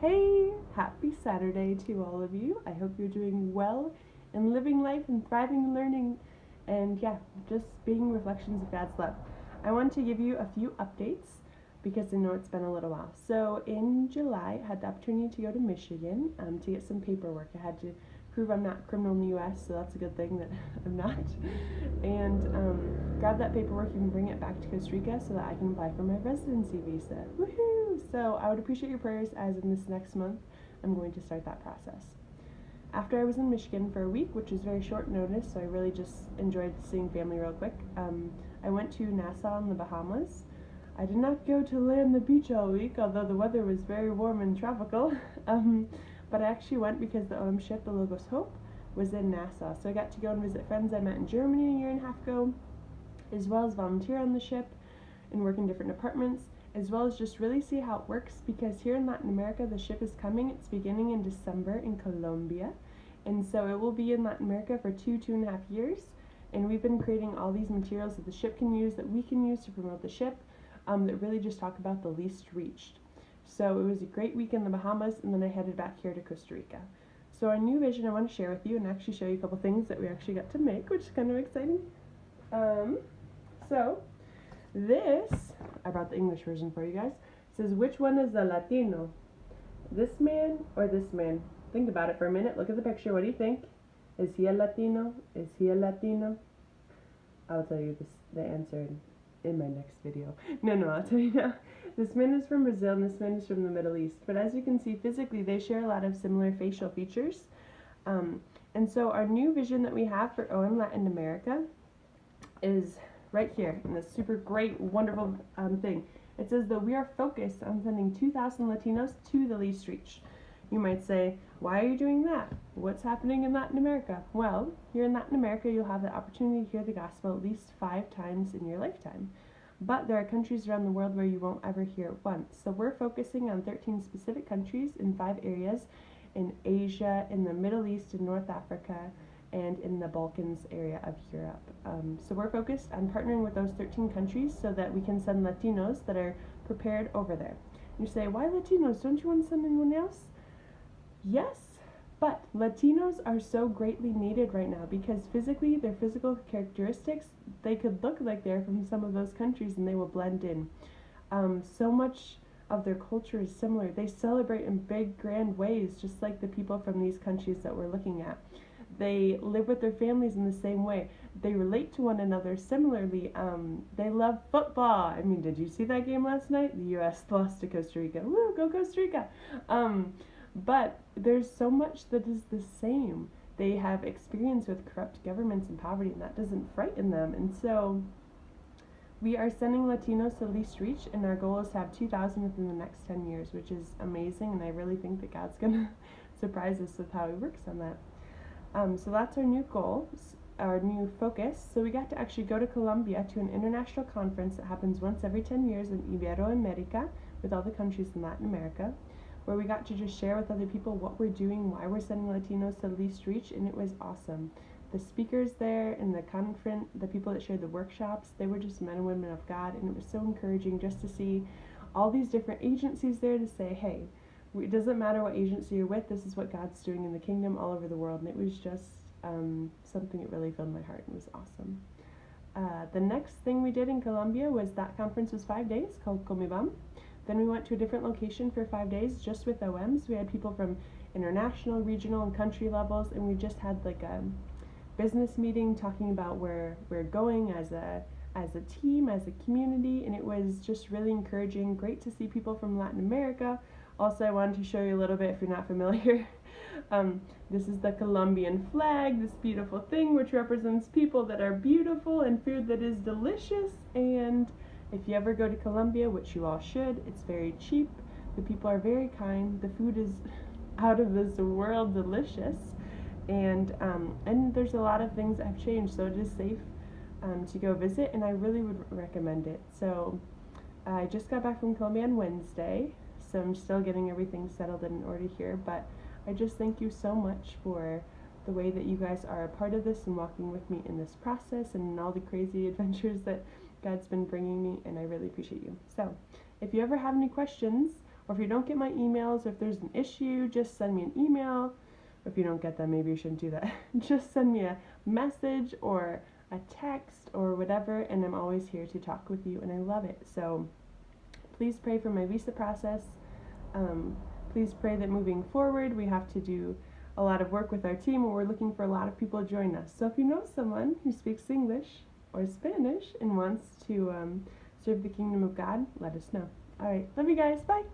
Hey, happy Saturday to all of you. I hope you're doing well and living life and thriving and learning and just being reflections of God's love. I want to give you a few updates because I know it's been a little while. So in July, I had the opportunity to go to Michigan to get some paperwork. I had to prove I'm not a criminal in the U.S., so that's a good thing that I'm not. And grab that paperwork and bring it back to Costa Rica so that I can apply for my residency visa. Woohoo! So I would appreciate your prayers as in this next month I'm going to start that process. After I was in Michigan for a week, which was very short notice, so I really just enjoyed seeing family real quick, I went to Nassau in the Bahamas. I did not go to lay on the beach all week, although the weather was very warm and tropical. But I actually went because the OM ship, the Logos Hope, was in Nassau. So I got to go and visit friends I met in Germany a year and a half ago, as well as volunteer on the ship and work in different departments, as well as just really see how it works, because here in Latin America the ship is coming. It's beginning in December in Colombia, and so it will be in Latin America for 2.5 years, and we've been creating all these materials that the ship can use, that we can use to promote the ship, that really just talk about the least reached. So it was a great week in the Bahamas, and then I headed back here to Costa Rica. So our new vision I want to share with you and actually show you a couple things that we actually got to make, which is kind of exciting. So this, I brought the English version for you guys. It says, which one is the Latino? This man or this man? Think about it for a minute. Look at the picture. What do you think? Is he a Latino? Is he a Latino? I'll tell you the answer in my next video. No, I'll tell you now. This man is from Brazil and this man is from the Middle East. But as you can see, physically they share a lot of similar facial features. And so our new vision that we have for OM Latin America is right here in this super great, wonderful thing. It says that we are focused on sending 2,000 Latinos to the least reached. You might say, why are you doing that? What's happening in Latin America? Well, here in Latin America, you'll have the opportunity to hear the gospel at least 5 times in your lifetime. But there are countries around the world where you won't ever hear it once. So we're focusing on 13 specific countries in 5 areas in Asia, in the Middle East, in North Africa, and in the Balkans area of Europe. So we're focused on partnering with those 13 countries so that we can send Latinos that are prepared over there. You say, why Latinos? Don't you want to send anyone else? Yes, but Latinos are so greatly needed right now because physically, their physical characteristics, they could look like they're from some of those countries and they will blend in. So much of their culture is similar. They celebrate in big, grand ways, just like the people from these countries that we're looking at. They live with their families in the same way. They relate to one another similarly. They love football. I mean, did you see that game last night? The U.S. lost to Costa Rica. Woo, go Costa Rica! But there's so much that is the same. They have experience with corrupt governments and poverty, and that doesn't frighten them. And so we are sending Latinos to least reach, and our goal is to have 2,000 within the next 10 years, which is amazing, and I really think that God's going to surprise us with how he works on that. So that's our new goal, our new focus. So we got to actually go to Colombia to an international conference that happens once every 10 years in Iberoamerica with all the countries in Latin America, where we got to just share with other people what we're doing, why we're sending Latinos to the least reach, and it was awesome. The speakers there and the conference, the people that shared the workshops, they were just men and women of God, and it was so encouraging just to see all these different agencies there to say, hey, it doesn't matter what agency you're with, this is what God's doing in the kingdom all over the world, and it was just something that really filled my heart and was awesome. The next thing we did in Colombia was that conference was 5 days called Comibam. Then we went to a different location for 5 days just with OMs. We had people from international, regional, and country levels, and we just had like a business meeting talking about where we're going as a team, as a community, and it was just really encouraging. Great to see people from Latin America. Also, I wanted to show you a little bit if you're not familiar. This is the Colombian flag, this beautiful thing which represents people that are beautiful and food that is delicious. And if you ever go to Colombia, which you all should, it's very cheap. The people are very kind. The food is out of this world delicious. And there's a lot of things that have changed, so it is safe to go visit, and I really would recommend it. So I just got back from Colombia on Wednesday, so I'm still getting everything settled in order here, but I just thank you so much for the way that you guys are a part of this and walking with me in this process and in all the crazy adventures that God's been bringing me, and I really appreciate you. So if you ever have any questions Or if you don't get my emails, or if there's an issue, just send me an email. If you don't get them, maybe you shouldn't do that. Just send me a message or a text or whatever, and I'm always here to talk with you, and I love it. So please pray for my visa process. Please pray that moving forward, we have to do a lot of work with our team, and we're looking for a lot of people to join us. So if you know someone who speaks English or Spanish and wants to serve the kingdom of God, let us know. All right, love you guys. Bye.